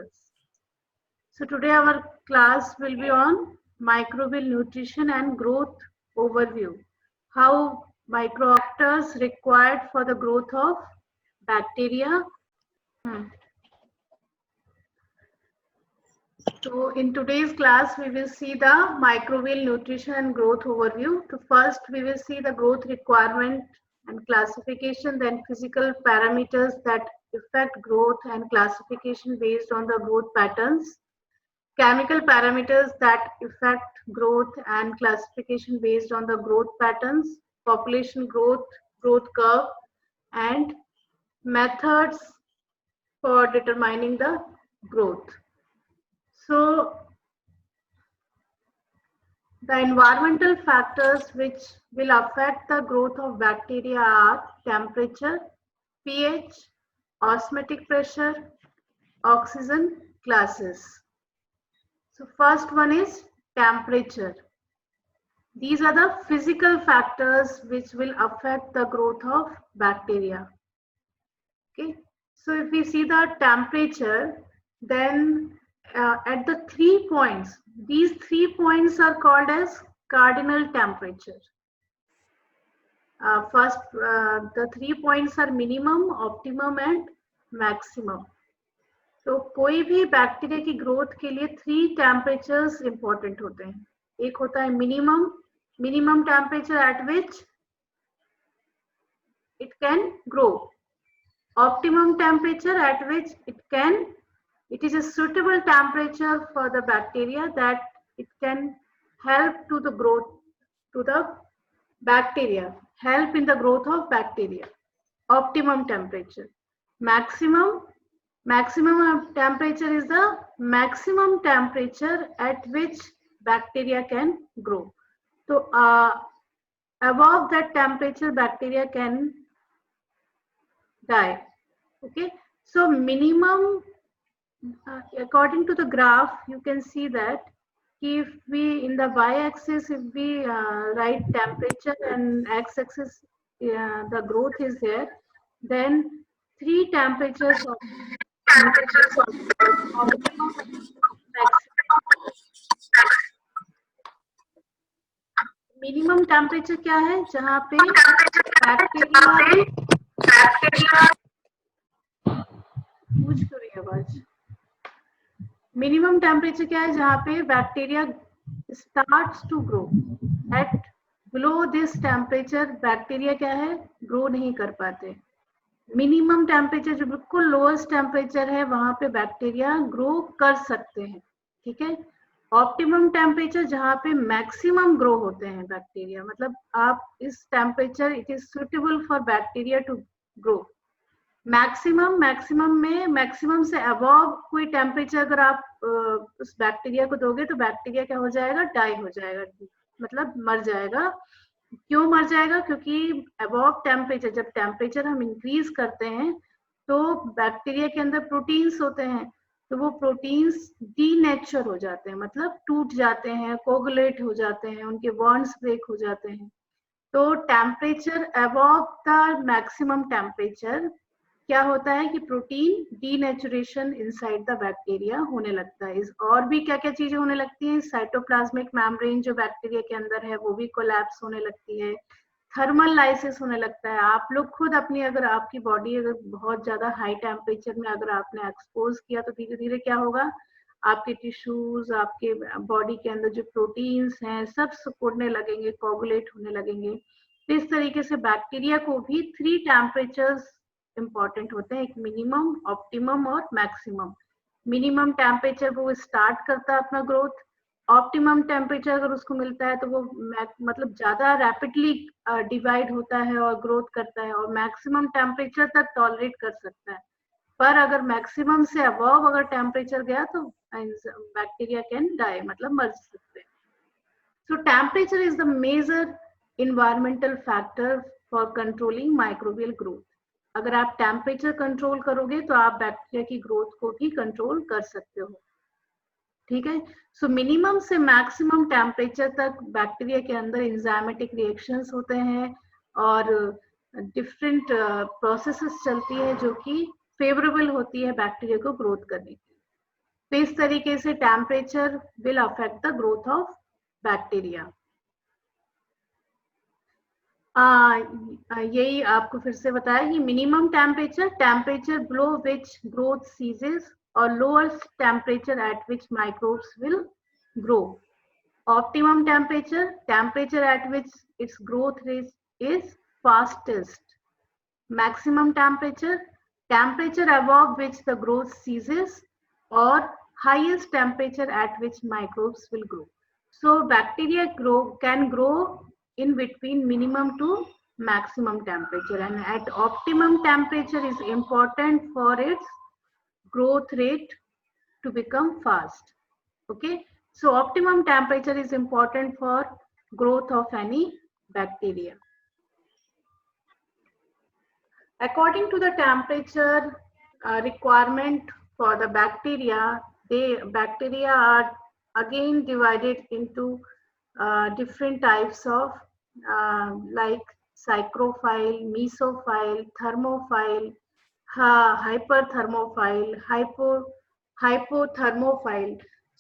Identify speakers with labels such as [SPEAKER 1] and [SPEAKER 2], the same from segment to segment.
[SPEAKER 1] factors. So today our class will be on microbial nutrition and growth overview. How microfactors required for the growth of bacteria. So in today's class, we will see the microbial nutrition and growth overview. So first, we will see the growth requirement and classification, then physical parameters that affect growth and classification based on the growth patterns, chemical parameters that affect growth and classification based on the growth patterns, population growth, growth curve, and methods for determining the growth. So the environmental factors which will affect the growth of bacteria are temperature, pH, osmotic pressure, oxygen classes. So first one is temperature. These are the physical factors which will affect the growth of bacteria. Okay, so if we see the temperature, then at the 3 points, these 3 points are called as cardinal temperature. First, the 3 points are minimum, optimum and maximum. तो कोई भी bacteria की growth के लिए 3 temperatures important होते हैं. एक होता है minimum temperature at which it can grow, optimum temperature at which it is a suitable temperature for the bacteria that it can help to the growth to the bacteria, help in the growth of bacteria. Optimum temperature. Maximum temperature is the maximum temperature at which bacteria can grow. So above that temperature bacteria can die. Okay, so minimum according to the graph you can see that if we in the y-axis if we write temperature and x-axis the growth is there, then 3 temperatures of minimum temperature क्या है जहाँ पे minimum temperature क्या है जहाँ पे bacteria starts to grow. At below this temperature bacteria क्या है, ग्रो नहीं कर पाते. मिनिमम टेम्परेचर जो बिल्कुल लोएस्ट टेम्परेचर है वहां पे बैक्टीरिया ग्रो कर सकते हैं. ठीक है. ऑप्टिमम टेम्परेचर जहाँ पे मैक्सिमम ग्रो होते हैं बैक्टीरिया, मतलब आप इस temperature it is suitable for bacteria to grow. Maximum से अबव कोई टेम्परेचर अगर आप उस बैक्टीरिया को दोगे तो बैक्टीरिया क्या हो जाएगा, डाई हो जाएगा, मतलब मर जाएगा. क्यों मर जाएगा? क्योंकि अबव टेम्परेचर, जब टेम्परेचर हम इंक्रीज करते हैं तो बैक्टीरिया के अंदर प्रोटीन्स होते हैं, तो वो प्रोटीन्स डीनेचर हो जाते हैं, मतलब टूट जाते हैं, कोगुलेट हो जाते हैं, उनके बॉन्ड्स ब्रेक हो जाते हैं. तो temperature above the maximum temperature क्या होता है कि protein denaturation inside the bacteria होने लगता है. और भी क्या क्या चीजें होने लगती हैं, साइटोप्लाज्मिक मेम्ब्रेन जो बैक्टीरिया के अंदर है वो भी कोलैप्स होने लगती है, थर्मल लाइसिस होने लगता है. आप लोग खुद अपनी अगर आपकी बॉडी अगर बहुत ज्यादा हाई टेम्परेचर में अगर आपने एक्सपोज किया तो धीरे धीरे क्या होगा, आपके टिश्यूज, आपके बॉडी के अंदर जो प्रोटीन्स हैं सब सिकुड़ने लगेंगे, कोगुलेट होने लगेंगे. तो इस तरीके से बैक्टीरिया को भी 3 टेम्परेचर्स इंपॉर्टेंट होते हैं, एक मिनिमम, ऑप्टिमम और मैक्सिमम. मिनिमम टेम्परेचर वो स्टार्ट करता है अपना ग्रोथ, ऑप्टिमम टेम्परेचर अगर उसको मिलता है तो वो मतलब ज्यादा रैपिडली डिवाइड होता है और ग्रोथ करता है, और मैक्सिमम टेम्परेचर तक टॉलरेट कर सकता है. पर अगर मैक्सिमम से अबव अगर टेम्परेचर गया तो बैक्टीरिया कैन डाई, मतलब मर सकते हैं. So temperature is the major environmental factor for controlling microbial growth. अगर आप टेम्परेचर कंट्रोल करोगे तो आप बैक्टीरिया की ग्रोथ को भी कंट्रोल कर सकते हो. ठीक है. सो मिनिमम से मैक्सिमम टेम्परेचर तक बैक्टीरिया के अंदर एंजाइमेटिक रिएक्शंस होते हैं और डिफरेंट प्रोसेसेस चलती है जो कि फेवरेबल होती है बैक्टीरिया को ग्रोथ करने की. तो इस तरीके से temperature will affect the growth of bacteria. यही आपको फिर से बताया कि minimum temperature below which growth ceases और lower temperature at which microbes will grow. Optimum temperature at which its growth rate is fastest. Maximum temperature above which the growth ceases, or highest temperature at which microbes will grow. So bacteria can grow in between minimum to maximum temperature, and at optimum temperature is important for its growth rate to become fast. Okay, so optimum temperature is important for growth of any bacteria. According to the temperature requirement for the bacteria, bacteria are again divided into different types of like psychrophile, mesophile, thermophile, hyperthermophile, hypothermophile.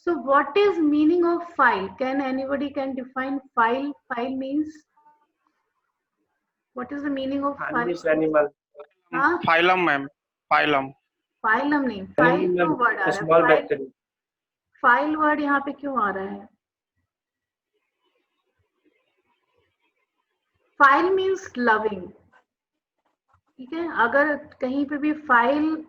[SPEAKER 1] So what is meaning of phile? Can anybody define phile? Phile means, what is the meaning of phile?
[SPEAKER 2] Animal. Phylum, ma'am. Phylum.
[SPEAKER 1] Phylum नहीं, file क्यों word आ रहा है? File word यहाँ पे क्यों आ रहा है? File means loving, ठीक है। अगर कहीं पे भी फाइल,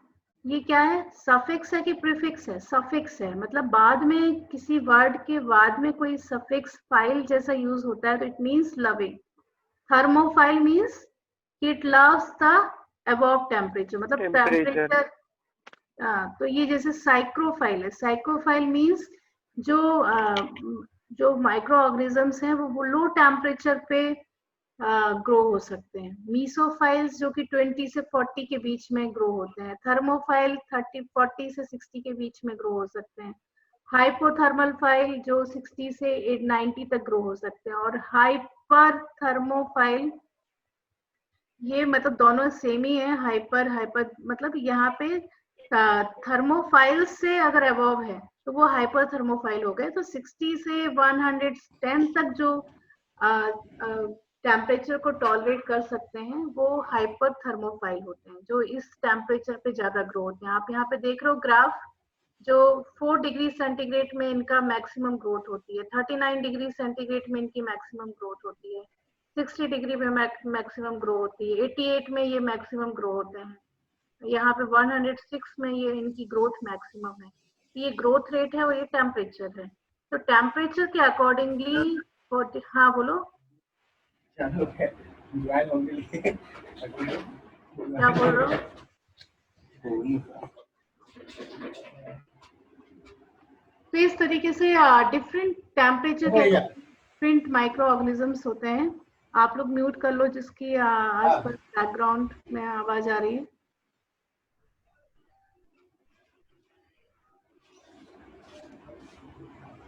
[SPEAKER 1] ये क्या है, सफिक्स है कि प्रीफिक्स है? सफिक्स है, मतलब बाद में किसी वर्ड के बाद में कोई सफिक्स फाइल जैसा यूज होता है तो it means loving. Thermophile means it loves the above temperature, मतलब टेम्परेचर। तो ये जैसे साइक्रोफाइल है। साइक्रोफाइल मीन्स जो माइक्रो ऑर्गेनिजम्स हैं वो लो टेम्परेचर पे ग्रो हो सकते हैं। मीसोफाइल्स जो कि 20 से 40 के बीच में ग्रो होते हैं। थर्मोफाइल 40 से 60 के बीच में ग्रो हो सकते हैं। हाइपोथर्मल फाइल जो 60 से 90 तक ग्रो हो सकते हैं। और हाइपर थर्मोफाइल, ये मतलब दोनों सेम ही है। हाइपर मतलब यहाँ पे थर्मोफाइल से अगर अबव है तो वो हाइपर थर्मोफाइल हो गए। तो 60 से 110 तक जो टेम्परेचर को टॉलरेट कर सकते हैं वो हाइपर थर्मोफाइल होते हैं, जो इस टेम्परेचर पे ज्यादा ग्रो होते हैं। आप यहाँ पे देख रहे हो ग्राफ, जो 4 डिग्री सेंटीग्रेड में इनका मैक्सिमम ग्रोथ होती है, 39 डिग्री सेंटीग्रेड में इनकी मैक्सिमम ग्रोथ होती है, 60 डिग्री में मैक्सिमम ग्रो होती है, 88 में ये मैक्सिमम ग्रो होते हैं, यहाँ पे 106 में ये इनकी ग्रोथ मैक्सिमम है। ये ग्रोथ रेट है और ये टेम्परेचर है। तो टेम्परेचर के अकॉर्डिंगली, हाँ बोलो क्या बोल रहे हो? तो इस तरीके से डिफरेंट टेम्परेचर के डिफरेंट माइक्रो ऑर्गेनिजम्स होते हैं। आप लोग म्यूट कर लो जिसकी आसपास बैकग्राउंड में आवाज आ रही है।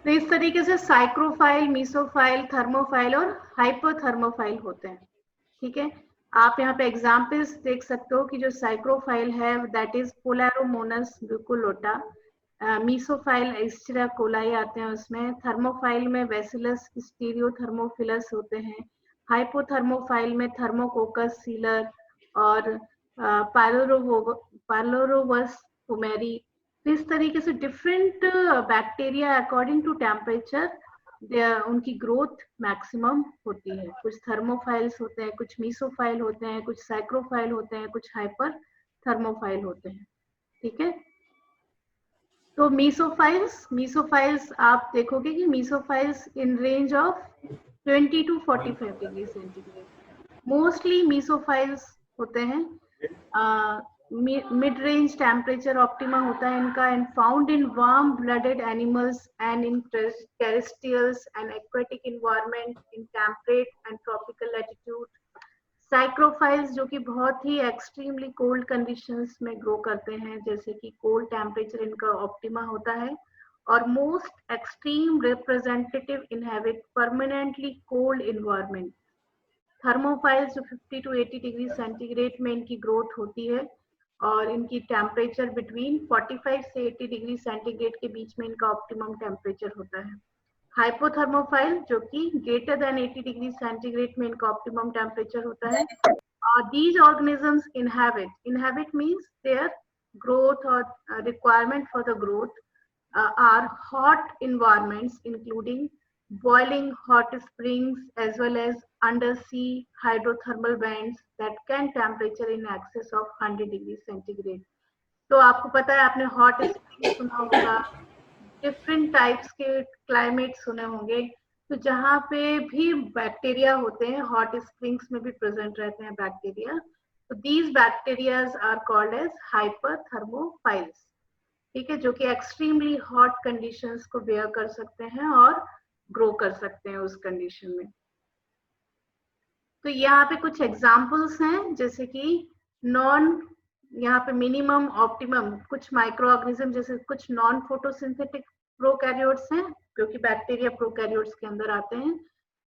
[SPEAKER 1] तो इस तरीके से साइक्रोफाइल, मीसोफाइल, थर्मोफाइल और हाइपोथर्मोफाइल होते हैं, ठीक है। आप यहाँ पे एग्जाम्पल्स देख सकते हो कि जो साइक्रोफाइल है दैट इज पोलैरोमोनस ब्यूकोलोटा, मीसोफाइल एस्टेरा कोलाई आते हैं उसमें, थर्मोफाइल में बैसिलस स्टीरियोथर्मोफिलस होते हैं, हाइपोथर्मोफाइल में थर्मोकोकस सीलर और पाइलोरोवस फुमेरी। इस तरीके से different bacteria according to temperature उनकी ग्रोथ मैक्सिमम होती है। कुछ थर्मोफाइल्स होते हैं, कुछ मीसोफाइल होते हैं, कुछ साइक्रोफाइल होते हैं, कुछ हाइपर थर्मोफाइल होते हैं, ठीक है। तो मीसोफाइल्स आप देखोगे कि mesophiles in range of 20 to 45 degree centigrade mostly mesophiles होते हैं। मिड रेंज टेम्परेचर ऑप्टिमा होता है इनका, and found in warm blooded animals and in terrestrials and aquatic environment in temperate and tropical latitude. Psychrophiles जो कि बहुत ही extremely cold conditions में ग्रो करते हैं, जैसे कि कोल्ड टेम्परेचर इनका ऑप्टिमा होता है। और most extreme representative inhabit permanently cold environment. Thermophiles जो 50 to 80 डिग्री सेंटीग्रेड में इनकी ग्रोथ होती है, और इनकी टेम्परेचर बिटवीन 45 से 80 डिग्री सेंटीग्रेड के बीच में इनका ऑप्टिमम टेम्परेचर होता है। हाइपोथर्मोफाइल जो कि ग्रेटर देन 80 डिग्री सेंटीग्रेड में इनका ऑप्टिमम टेम्परेचर होता है। These organisms inhabit means their growth or requirement for the growth are hot environments including boiling hot springs as well as undersea hydrothermal vents that can temperature in excess of 100 degree centigrade. तो आपको पता है, आपने hot spring सुना होगा, different types के climate सुने होंगे, तो जहाँ पे भी बैक्टीरिया होते हैं, हॉट स्प्रिंग्स में भी प्रेजेंट रहते हैं बैक्टीरिया, तो these bacterias are called as hyperthermophiles, ठीक है, जो कि एक्सट्रीमली हॉट कंडीशंस को बेयर कर सकते हैं और ग्रो कर सकते हैं उस कंडीशन में। तो यहाँ पे कुछ एग्जांपल्स हैं, जैसे कि यहाँ पे मिनिमम ऑप्टिमम, कुछ माइक्रो ऑर्गेनिज्म जैसे कुछ नॉन फोटोसिंथेटिक प्रोकैरियोट्स हैं, क्योंकि बैक्टीरिया प्रोकैरियोट्स के अंदर आते हैं।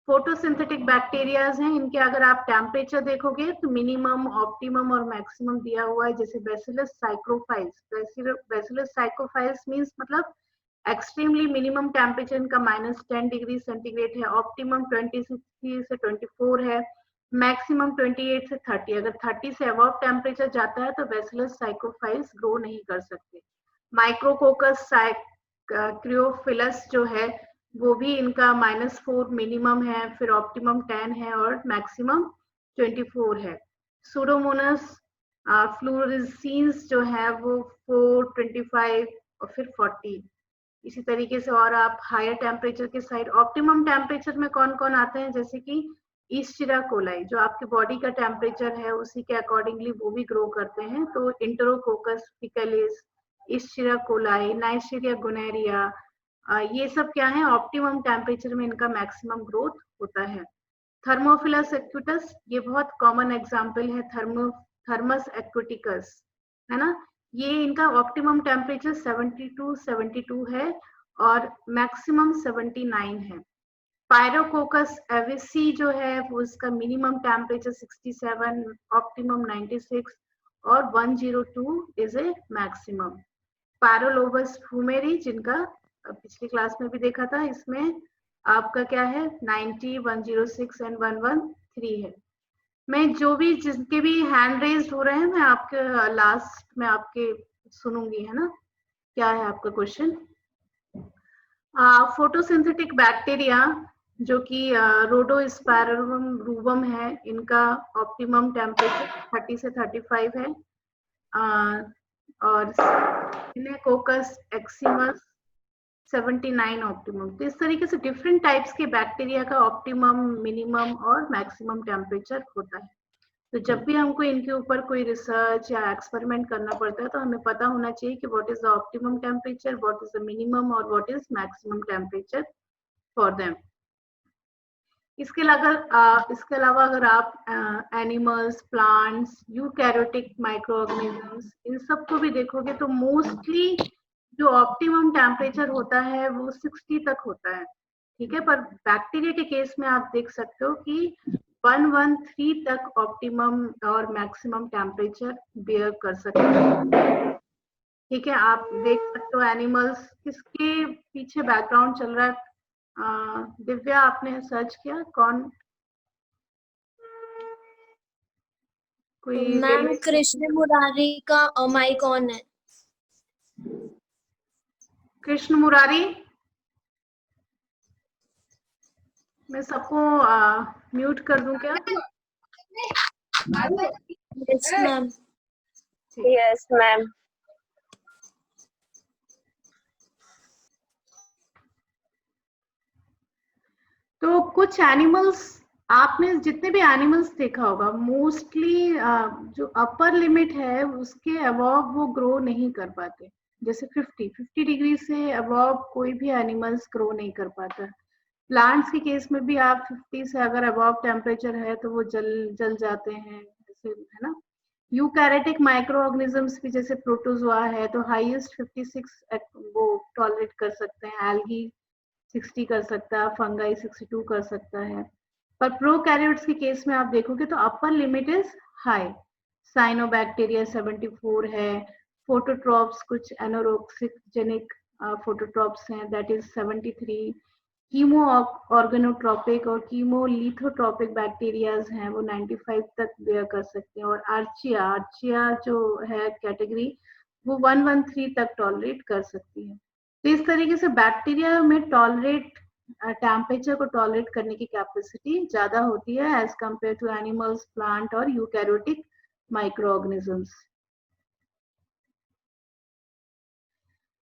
[SPEAKER 1] फोटोसिंथेटिक बैक्टीरियाज हैं, इनके अगर आप टेम्परेचर देखोगे तो मिनिमम, ऑप्टिमम और मैक्सिमम दिया हुआ है। जैसे बैसिलस साइक्रोफाइल्स, बैसिलस साइक्रोफाइल्स मींस मतलब एक्सट्रीमली मिनिमम टेम्परेचर इनका -10 डिग्री सेंटीग्रेड है, ऑप्टिमम 23 से 24 है, मैक्सिमम 28 से 30। अगर 30 से अबव टेम्परेचर जाता है तो बैसिलस साइक्रोफाइल्स ग्रो नहीं कर सकते। माइक्रोकोकस क्रियोफिलस जो है वो भी इनका -4 मिनिमम है, फिर ऑप्टिमम 10 है और मैक्सिमम 24 है। सूडोमोनास फ्लोरेसेंस जो है वो 4, 25 और फिर 40। इसी तरीके से और आप हायर टेम्परेचर के साइड ऑप्टिमम टेम्परेचर में कौन कौन आते हैं, जैसे कि ईस्टिरा कोलाई, जो आपके बॉडी का टेम्परेचर है उसी के अकॉर्डिंगली वो भी ग्रो करते हैं। तो इंटरोकोकस फिकलिस, ईस्टिरा कोलाई, नाइजीरिया गोनेरिया, ये सब क्या है, ऑप्टिमम टेम्परेचर में इनका मैक्सिमम ग्रोथ होता है। थर्मोफिलस एक्विटस, ये बहुत कॉमन एग्जाम्पल है, थर्मस एक्विटिकस, है ना, ये इनका ऑप्टिमम टेम्परेचर 72 है और मैक्सिमम 79 है। पायरोकोकस एविसी जो है वो इसका मिनिमम टेम्परेचर 67, ऑप्टिमम 96 और 102 इज ए मैक्सिमम। पायरोलोबस फ्यूमेरी, जिनका पिछली क्लास में भी देखा था, इसमें आपका क्या है 90, 106 एंड 113 है। मैं जो भी जिनके भी हैंड रेज हो रहे हैं मैं आपके लास्ट में आपके सुनूंगी, है ना, क्या है आपका क्वेश्चन। फोटोसिंथेटिक बैक्टीरिया जो कि रोडोस्पायरम रूबम है, इनका ऑप्टिमम टेम्परेचर 30 से 35 है, और सिनेकोकस एक्सिमस 79 ऑप्टिमम। तो इस तरीके से डिफरेंट टाइप्स के बैक्टीरिया का ऑप्टिमम, मिनिमम और मैक्सिमम टेम्परेचर होता है। तो जब भी हमको इनके ऊपर कोई रिसर्च या एक्सपेरिमेंट करना पड़ता है तो हमें पता होना चाहिए कि what is the optimum temperature, what is the minimum और what is maximum temperature for them. इसके अलावा अगर आप animals, plants, eukaryotic micro organisms, इन सबको भी देखोगे तो मोस्टली जो ऑप्टिमम टेम्परेचर होता है वो 60 तक होता है, ठीक है। पर बैक्टीरिया के केस में आप देख सकते हो कि 113 तक ऑप्टिमम और मैक्सिमम टेम्परेचर बेयर कर सकते हैं, ठीक है। आप देख सकते हो एनिमल्स, किसके पीछे बैकग्राउंड चल रहा है, दिव्या आपने सर्च किया कौन, कोई
[SPEAKER 3] मैम कृष्ण मुरारी का माइक ऑन है।
[SPEAKER 1] कृष्ण मुरारी, मैं सबको म्यूट कर दूं क्या?
[SPEAKER 3] Yes ma'am.
[SPEAKER 4] Yes ma'am.
[SPEAKER 1] तो कुछ एनिमल्स, आपने जितने भी एनिमल्स देखा होगा मोस्टली जो अपर लिमिट है उसके अबव वो ग्रो नहीं कर पाते। जैसे 50 डिग्री से अबव कोई भी एनिमल्स ग्रो नहीं कर पाता। प्लांट्स के केस में भी आप 50 से अगर अबव टेम्परेचर है तो वो जल जाते हैं, ऐसे, है ना। यूकैरियोटिक माइक्रो ऑर्गेनिजम्स भी जैसे प्रोटोजोआ है तो हाईएस्ट 56 वो टॉलरेट कर सकते हैं, एल्गी 60 कर सकता है, फंगाई 62 कर सकता है। पर प्रोकैरियोट्स के केस में आप देखोगे तो upper limit is high, cyanobacteria 74 है, फोटोट्रॉप्स कुछ एनोरोक्सिजेनिक फोटोट्रॉप्स हैं, दैट इज 73। कीमो ऑर्गेनोट्रोपिक और कीमोलिथोट्रोपिक बैक्टीरियाज हैं, वो 95 तक बेयर कर सकते हैं। और आर्चिया जो है कैटेगरी, वो 113 तक टॉलरेट कर सकती है। तो इस तरीके से बैक्टीरिया में टॉलरेट टेम्परेचर को टॉलरेट करने की कैपेसिटी ज्यादा होती है as compare to animals, plant और यूकैरियोटिक माइक्रो ऑर्गेनिजम्स।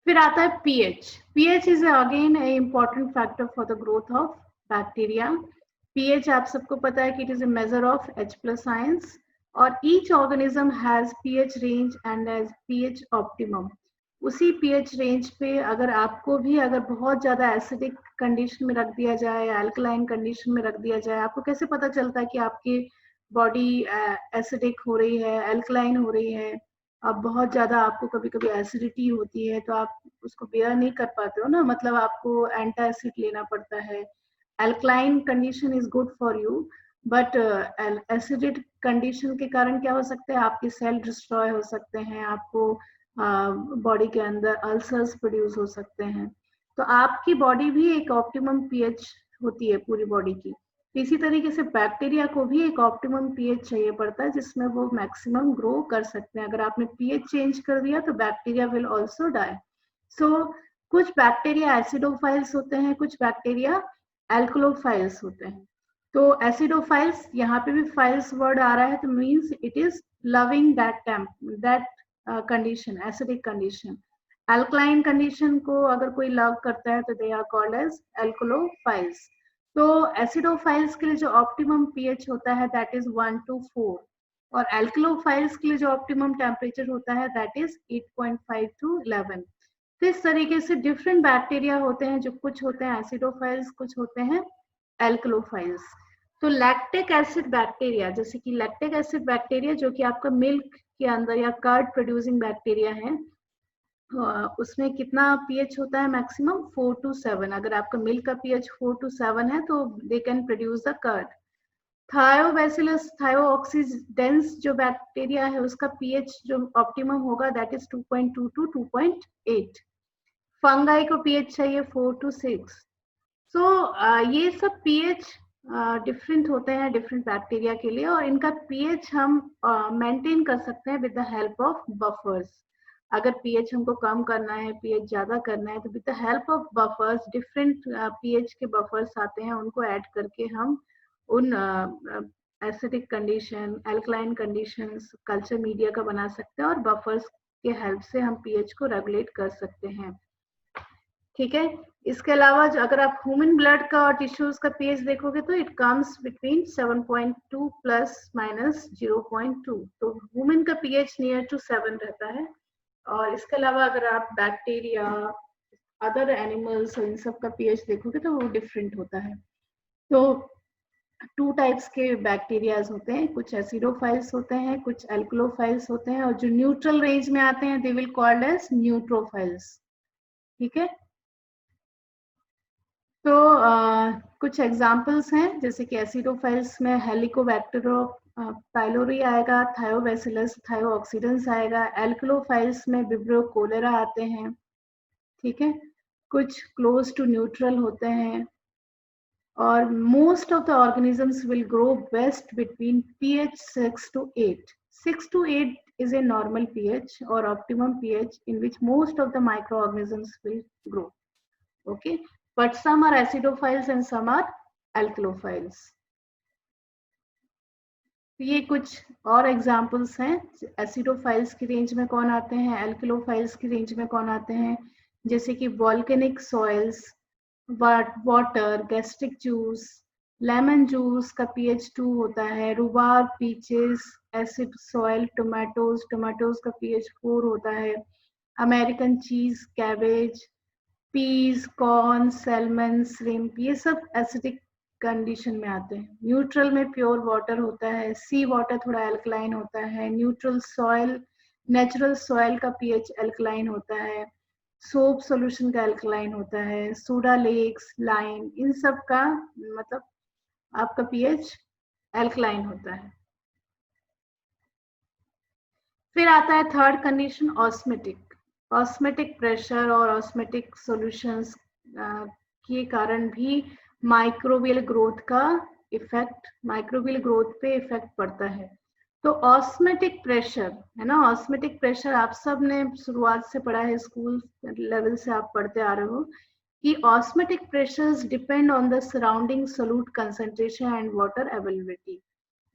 [SPEAKER 1] फिर आता है pH. pH is again a important factor for the growth of bacteria. pH आप सबको पता है कि it is a measure of H+ ions और each organism has pH range and has pH optimum. उसी pH range पे अगर आपको भी अगर बहुत ज्यादा एसिडिक कंडीशन में रख दिया जाए, अल्कलाइन कंडीशन में रख दिया जाए, आपको कैसे पता चलता है कि आपकी बॉडी एसिडिक हो रही है, अल्कलाइन हो रही है? अब बहुत ज्यादा आपको कभी कभी एसिडिटी होती है तो आप उसको बेयर नहीं कर पाते हो ना, मतलब आपको एंटासिड लेना पड़ता है। Alkaline condition is good for you, but acidic condition के कारण क्या हो सकता है, आपके सेल डिस्ट्रॉय हो सकते हैं, आपको बॉडी के अंदर अल्सर्स प्रोड्यूस हो सकते हैं। तो आपकी बॉडी भी एक ऑप्टिमम पीएच होती है पूरी बॉडी की। इसी तरीके से बैक्टीरिया को भी एक ऑप्टिमम पीएच चाहिए पड़ता है जिसमें वो मैक्सिमम ग्रो कर सकते हैं। अगर आपने पीएच चेंज कर दिया तो बैक्टीरिया विल आल्सो डाई। सो कुछ बैक्टीरिया एसिडोफाइल्स होते हैं, कुछ बैक्टीरिया एल्कलोफाइल्स होते हैं। तो एसिडोफाइल्स, यहाँ पे भी फाइल्स वर्ड आ रहा है तो means it is loving that condition, acidic condition. Alkaline condition को अगर कोई लव करता है तो दे आर कॉल्ड एज एल्कलोफाइल्स। तो एसिडोफाइल्स के लिए जो ऑप्टिमम पीएच होता है दैट इज 1 to 4 और एल्कलोफाइल्स के लिए जो ऑप्टिमम टेम्परेचर होता है दैट इज 8.5 to 11। तो इस तरीके से डिफरेंट बैक्टीरिया होते हैं, जो कुछ होते हैं एसिडोफाइल्स, कुछ होते हैं एल्कलोफाइल्स। तो लैक्टिक एसिड बैक्टीरिया, जैसे कि लैक्टिक एसिड बैक्टीरिया जो कि आपका मिल्क के अंदर या कर्ड प्रोड्यूसिंग बैक्टीरिया है, उसमें कितना पीएच होता है मैक्सिमम 4 to 7। अगर आपका मिल्क का पीएच 4 to 7 है तो they can produce the curd. Thiobacillus thiooxidans जो बैक्टीरिया है उसका पीएच जो ऑप्टिमम होगा दैट इज 2.2 to 2.8। फंगाई को पीएच चाहिए 4 to 6। सो ये सब पीएच डिफरेंट होते हैं डिफरेंट बैक्टीरिया के लिए और इनका पीएच हम मेंटेन कर सकते हैं with the help of buffers. अगर पीएच हमको कम करना है, पीएच ज्यादा करना है तो with the help of buffers, different pH के बफर्स आते हैं, उनको ऐड करके हम उन acidic condition, alkaline conditions culture media का बना सकते हैं और बफर्स के हेल्प से हम पीएच को रेगुलेट कर सकते हैं। ठीक है, इसके अलावा जो अगर आप ह्यूमन ब्लड का और टिश्यूज का पीएच देखोगे तो इट कम्स बिटवीन 7.2 ± 0.2। तो ह्यूमन का पीएच नियर टू 7 रहता है। और इसके अलावा अगर आप बैक्टीरिया, अदर एनिमल्स और इन सब का पीएच देखोगे तो वो डिफरेंट होता है। तो 2 टाइप्स के बैक्टीरियाज होते हैं, कुछ एसिडोफाइल्स होते हैं, कुछ एल्कलोफाइल्स होते हैं और जो न्यूट्रल रेंज में आते हैं दे विल कॉल्ड एज न्यूट्रोफाइल्स। ठीक है, तो कुछ एग्जांपल्स हैं जैसे कि एसिडोफाइल्स में हेलिकोबैक्टर पाइलोरी आएगा, थायोबैसिलस थायोऑक्सीडेंस आएगा, एल्कलोफाइल्स में विब्रियो कोलेरा आते हैं। ठीक है, कुछ क्लोज टू न्यूट्रल होते हैं और most of the organisms will grow best between pH 6 to 8। 6 to 8 is a normal pH or optimum pH in which most of the microorganisms will grow. Okay, but some are acidophiles and some are alkalophiles. ये कुछ और examples हैं। Acidophiles की range में कौन आते हैं, एल्कलोफाइल्स की रेंज में कौन आते हैं, जैसे कि volcanic soils, water, gastric juice, lemon juice का pH 2 होता है, rhubarb, peaches, acid soil, tomatoes का pH 4 होता है, American cheese, cabbage, peas, corn, salmon, shrimp, ये सब एसिडिक कंडीशन में आते हैं। न्यूट्रल में प्योर वाटर होता है, सी वाटर थोड़ा अल्कलाइन होता है, न्यूट्रल सॉइल, नेचुरल सॉइल का pH अल्कलाइन होता है, सोप सॉल्यूशन का अल्कलाइन होता है, सोडा लेक्स, लाइम, इन सब का मतलब आपका pH अल्कलाइन होता है। फिर आता है third condition osmotic. Osmotic pressure और ऑस्मेटिक सॉल्यूशंस के कारण भी माइक्रोबियल ग्रोथ का इफेक्ट, माइक्रोबियल ग्रोथ पे इफेक्ट पड़ता है। तो ऑस्मेटिक प्रेशर है ना, ऑस्मेटिक प्रेशर आप सब ने शुरुआत से पढ़ा है, स्कूल लेवल से आप पढ़ते आ रहे हो कि osmotic pressures depend on the surrounding solute concentration and water availability.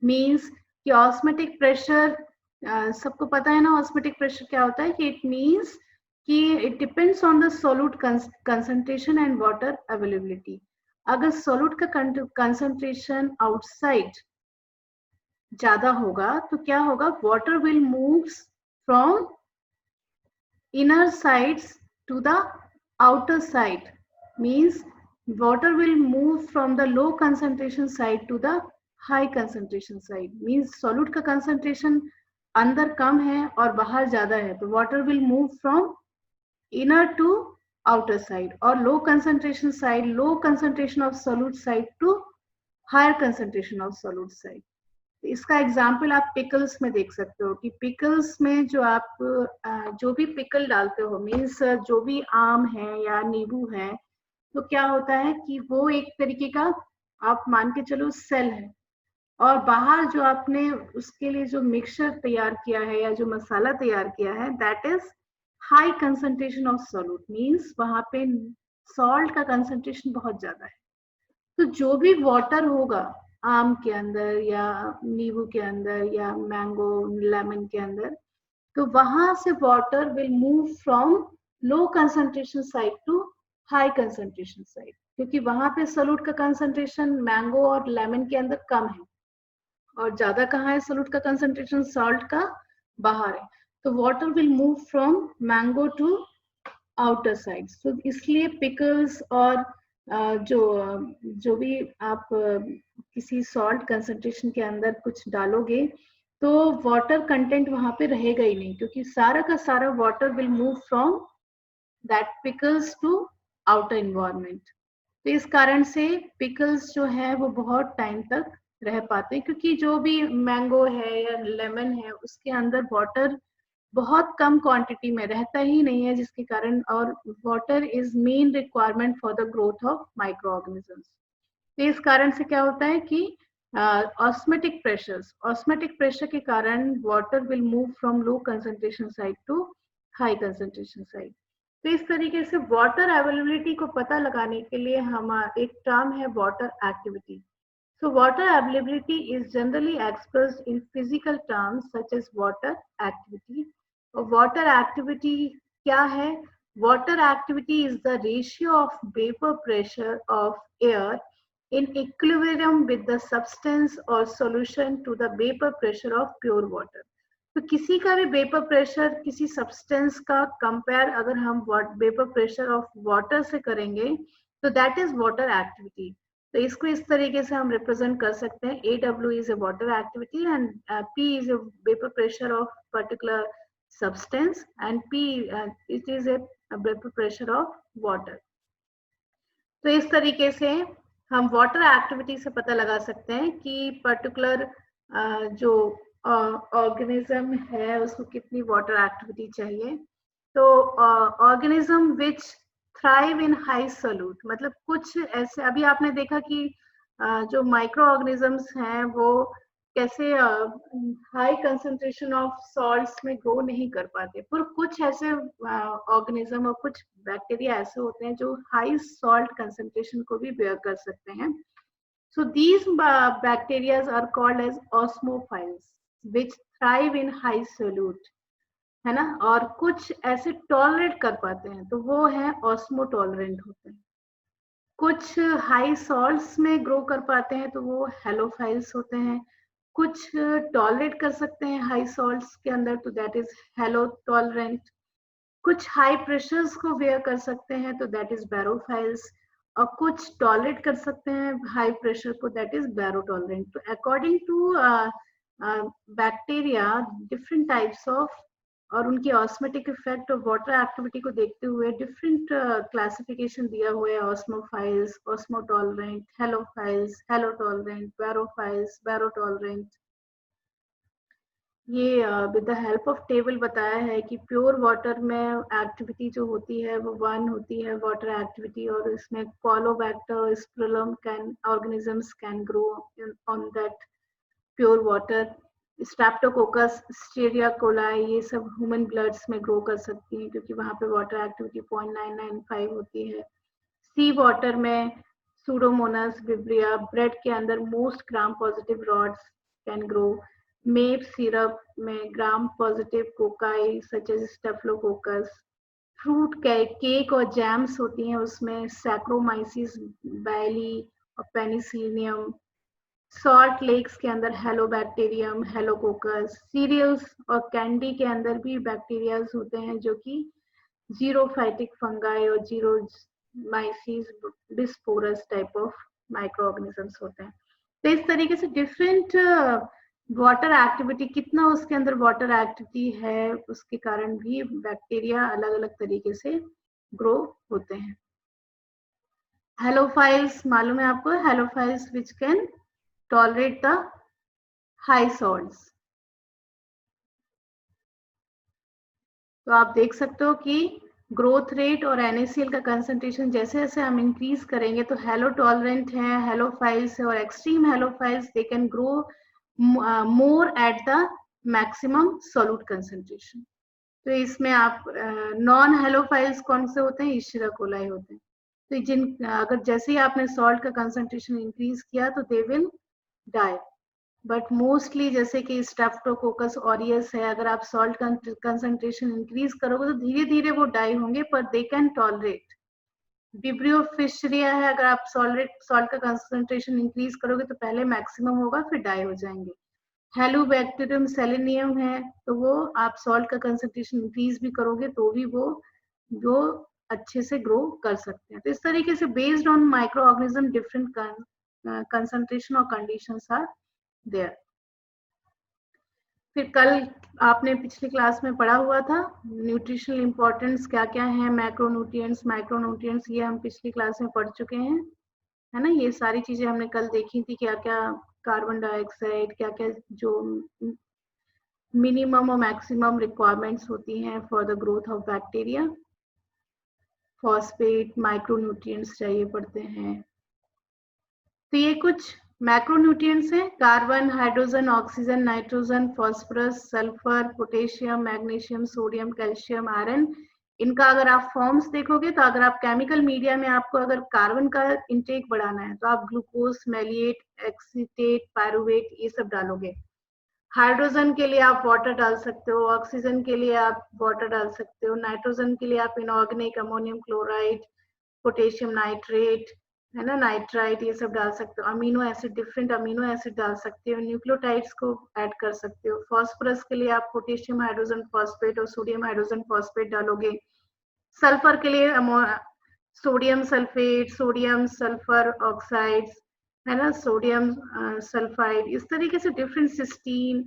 [SPEAKER 1] Means कि ऑस्मेटिक प्रेशर सबको पता है ना, ऑस्मेटिक प्रेशर क्या होता है कि इट मींस कि it depends on the solute concentration and water availability. अगर सोल्यूट का कंसंट्रेशन आउटसाइड ज्यादा होगा तो क्या होगा, water will moves from inner sides to the outer side. Means water will move from the low concentration side to the high concentration side। means solute का concentration अंदर कम है और बाहर ज्यादा है, तो water will move from inner to outer side, और low concentration side, low concentration of solute side to higher concentration of solute side। इसका एग्जाम्पल आप पिकल्स में देख सकते हो कि पिकल्स में जो आप जो भी पिकल डालते हो, मीन्स जो भी आम है या नींबू है, तो क्या होता है कि वो एक तरीके का आप मान के चलो सेल है, और बाहर जो आपने उसके लिए जो मिक्सचर तैयार किया है या जो मसाला तैयार किया है, that is high concentration of solute. Means वहां पे सॉल्ट का कंसंट्रेशन बहुत ज्यादा है। तो जो भी वाटर होगा आम के अंदर या नींबू के अंदर या मैंगो लेमन के अंदर, तो वहां से water will move from low concentration side to high concentration side, क्योंकि वहां पे सोल्यूट का कंसंट्रेशन मैंगो और लेमन के अंदर कम है, और ज्यादा कहाँ है सोल्यूट का कंसंट्रेशन, सॉल्ट का बाहर है। तो water will move from mango to outer side. तो इसलिए पिकल्स और जो भी आप किसी सॉल्ट कंसंट्रेशन के अंदर कुछ डालोगे तो वाटर कंटेंट वहां पे रहेगा ही नहीं, क्योंकि सारा का सारा water will move from that pickles to outer environment. तो इस कारण से पिकल्स जो है वो बहुत टाइम तक रह पाते हैं, क्योंकि जो भी मैंगो है या लेमन है उसके अंदर वाटर बहुत कम क्वांटिटी में रहता ही नहीं है, जिसके कारण, और water is main requirement for the growth of micro organisms. तो इस कारण से क्या होता है कि ऑस्मेटिक प्रेशर के कारण water will move from low concentration side to high concentration side. तो इस तरीके से वाटर अवेलेबिलिटी को पता लगाने के लिए हम एक टर्म है water activity. So water availability is generally expressed in physical terms such as water activity। Water activity क्या है? Water activity is the ratio of vapor pressure of air in equilibrium with the substance or solution to the vapor pressure of pure water। तो किसी का भी vapour pressure किसी substance का compare अगर हम वेपर प्रेशर ऑफ वाटर से करेंगे तो दैट इज वाटर एक्टिविटी। तो इसको इस तरीके से हम रिप्रेजेंट कर सकते हैं, AW is a water activity and P is a vapour pressure of particular substance and P it is a vapour pressure of water. तो इस तरीके से हम वाटर एक्टिविटी से पता लगा सकते हैं कि पर्टिकुलर जो ऑर्गेनिज्म है उसको कितनी वाटर एक्टिविटी चाहिए। तो organism which thrive in high solute, मतलब कुछ ऐसे, अभी आपने देखा कि जो माइक्रो ऑर्गेनिजम्स हैं वो कैसे हाई कंसंट्रेशन ऑफ सॉल्ट्स में ग्रो नहीं कर पाते, पर कुछ ऐसे ऑर्गेनिज्म और कुछ बैक्टीरिया ऐसे होते हैं जो हाई सॉल्ट कंसंट्रेशन को भी बेयर कर सकते हैं। So these bacteria are called as osmophiles which thrive in high solute, है ना। और कुछ ऐसे टॉलरेट कर पाते हैं तो वो है ऑस्मो टॉलरेंट होते हैं। कुछ हाई सॉल्ट्स में ग्रो कर पाते हैं तो वो हेलोफाइल्स होते हैं। कुछ टॉलरेट कर सकते हैं हाई सॉल्ट्स के अंदर तो दैट इज हेलो टॉलरेंट। कुछ हाई प्रेशर्स को वेयर कर सकते हैं तो दैट इज बैरोफाइल्स, और कुछ टॉलरेट कर सकते हैं हाई प्रेशर को, दैट इज बैरो टॉलरेंट। तो according to bacteria different types of और उनकी ऑस्मेटिक इफेक्ट और वाटर एक्टिविटी को देखते हुए डिफरेंट क्लासिफिकेशन दिया हुआ है, ऑस्मोफाइल्स, ऑस्मोटॉलरेंट, हेलोफाइल्स, हेलोटॉलरेंट, बैरोफाइल्स, बैरोटॉलरेंट। ये with the help of table बताया है कि प्योर वाटर में एक्टिविटी जो होती है वो 1 होती है वाटर एक्टिविटी, और इसमें caulobacter spirillum can organisms can grow on that pure water. Streptococcus स्टीरिया कोलाई ये सब ह्यूमन ब्लड्स में ग्रो कर सकती हैं क्योंकि वहां पे वाटर एक्टिविटी 0.995 होती है। सी वाटर में सूडोमोनास विब्रिया, ब्रेड के अंदर most gram positive rods can grow. Maple syrup में gram positive cocci such as staphylococcus. Fruit cake और जैम्स होती हैं उसमें सैक्रोमाइसिस बैली और पेनिसिलियम। सॉल्ट लेक्स के अंदर हेलोबैक्टीरियम हेलोकोकस। सीरियल्स और कैंडी के अंदर भी बैक्टीरिया होते हैं जो कि जीरोफाइटिक फंगाई और जीरोमाइसिस डिस्पोरस टाइप ऑफ माइक्रो ऑर्गेनिजम्स होते हैं। तो इस तरीके से डिफरेंट वाटर एक्टिविटी, कितना उसके अंदर वाटर एक्टिविटी है उसके कारण भी बैक्टीरिया अलग अलग तरीके से ग्रो होते हैं। हेलोफाइल्स मालूम है आपको, halophiles which can tolerate the high salts. तो आप देख सकते हो कि ग्रोथ रेट और NaCl का कंसंट्रेशन जैसे जैसे हम इंक्रीज करेंगे तो हेलो टॉलरेंट है, हेलोफाइल्स है, और extreme halophiles they can grow more at the maximum solute concentration। तो इसमें आप नॉन हेलोफाइल्स कौन से होते हैं, इशिरा कोलाई होते हैं। तो जिन अगर जैसे ही आपने सॉल्ट का कंसंट्रेशन इंक्रीज किया तो they will die, but mostly जैसे कि स्ट्रेप्टोकोकस ऑरियस है, अगर आप सॉल्ट कंसंट्रेशन इंक्रीज करोगे तो धीरे धीरे वो डाई होंगे पर दे कैन टॉलरेट। विब्रियो फिशरिया है, अगर आप सॉल्ट का कंसंट्रेशन इंक्रीज करोगे तो पहले मैक्सिमम होगा फिर डाई हो जाएंगे। हेलोबैक्टीरियम सेलेनियम है, तो वो आप सॉल्ट का कंसंट्रेशन इंक्रीज भी करोगे तो भी वो अच्छे से ग्रो कर सकते हैं। तो इस तरीके से based on micro organism different concentration और कंडीशंस आर देयर। फिर कल आपने पिछली क्लास में पढ़ा हुआ था न्यूट्रिशनल इंपॉर्टेंस क्या क्या है, मैक्रोन्यूट्रिएंट्स माइक्रोन्यूट्रिएंट्स, ये हम पिछली क्लास में पढ़ चुके हैं, है ना। ये सारी चीजें हमने कल देखी थी, क्या क्या कार्बन डाइऑक्साइड, क्या क्या जो मिनिमम और मैक्सिमम रिक्वायरमेंट्स होती हैं for the growth of bacteria. Phosphate micronutrients चाहिए पड़ते हैं। तो ये कुछ मैक्रोन्यूट्रिएंट्स हैं, carbon, hydrogen, oxygen, nitrogen, phosphorus, sulphur, potassium, magnesium, sodium, calcium, iron. इनका अगर आप फॉर्म्स देखोगे तो अगर आप केमिकल मीडिया में आपको अगर कार्बन का इंटेक बढ़ाना है तो आप ग्लूकोज, मैलिएट, एक्सीटेट, पायरुवेट ये सब डालोगे। हाइड्रोजन के लिए आप वाटर डाल सकते हो, ऑक्सीजन के लिए आप वाटर डाल सकते हो, नाइट्रोजन के लिए आप inorganic ammonium chloride, potassium nitrate, है ना, नाइट्राइट, ये सब डाल सकते हो। Amino acid, different amino acid डाल सकते हो, न्यूक्लियोटाइड्स को ऐड कर सकते हो। फॉस्फोरस के लिए आप पोटेशियम हाइड्रोजन फॉस्फेट और सोडियम हाइड्रोजन फॉस्फेट डालोगे। सल्फर के लिए sodium sulphate, sodium sulphur oxides, है ना, सोडियम सल्फाइड, इस तरीके से डिफरेंट सिस्टीन।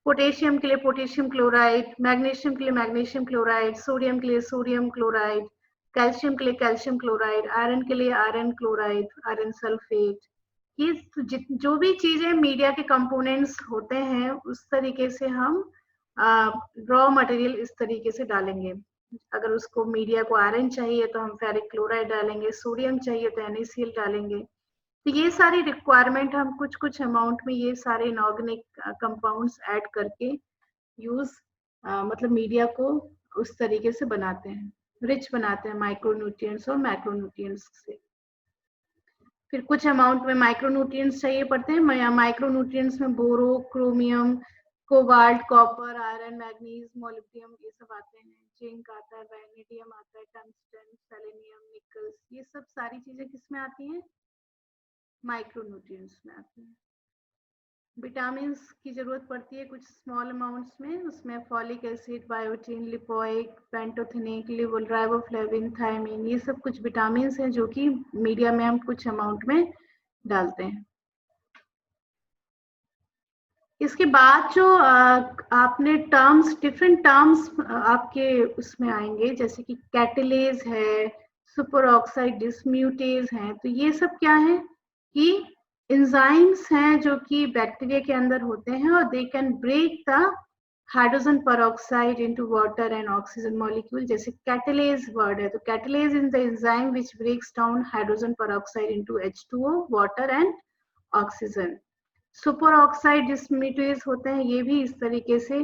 [SPEAKER 1] पोटेशियम के लिए पोटेशियम क्लोराइड, मैग्नीशियम के लिए मैग्नीशियम क्लोराइड, सोडियम के लिए सोडियम क्लोराइड, कैल्शियम के लिए कैल्शियम क्लोराइड, आयरन के लिए आयरन क्लोराइड, आयरन सल्फेट। ये जो भी चीजें मीडिया के कंपोनेंट्स होते हैं उस तरीके से हम रॉ मटेरियल इस तरीके से डालेंगे। अगर उसको मीडिया को आयरन चाहिए तो हम फेरिक क्लोराइड डालेंगे, सोडियम चाहिए तो NaCl डालेंगे। तो ये सारी रिक्वायरमेंट हम कुछ कुछ अमाउंट में ये सारे इनऑर्गेनिक कंपाउंड्स ऐड करके यूज मतलब मीडिया को उस तरीके से बनाते हैं, रिच बनाते हैं माइक्रोन्यूट्रिएंट्स और मैक्रोन्यूट्रिएंट्स से। फिर कुछ अमाउंट में माइक्रोन्यूट्रिएंट्स चाहिए पड़ते हैं। माइक्रोन्यूट्रिएंट्स में boron, chromium, cobalt, copper, iron, manganese, molybdenum ये सब आते हैं। जिंक आता है, वैनेडियम आता है, टंगस्टन, सेलेनियम, निकल, ये सब सारी चीजें किसमें आती हैं, माइक्रोन्यूट्रिएंट्स में आती हैं। विटामिन की जरूरत पड़ती है कुछ स्मॉल अमाउंट्स में, उसमें folic acid, biotin, lipoic, pantothenic, riboflavin, thiamine, ये सब कुछ विटामिन हैं जो कि मीडिया में हम कुछ अमाउंट में डालते हैं। इसके बाद जो आपने टर्म्स, डिफरेंट टर्म्स आपके उसमें आएंगे, जैसे कि कैटेलेज है, सुपर ऑक्साइड डिसम्यूटेज है। तो ये सब क्या है कि एंजाइम्स हैं जो कि बैक्टीरिया के अंदर होते हैं और they can break the hydrogen peroxide into water and oxygen molecule. जैसे कैटेलेज वर्ड है, तो catalase in the enzyme which breaks down hydrogen peroxide into H2O, water and oxygen. Super oxide dismutase होते हैं, ये भी इस तरीके से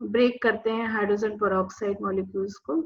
[SPEAKER 1] ब्रेक करते हैं हाइड्रोजन peroxide मॉलिक्यूल्स को.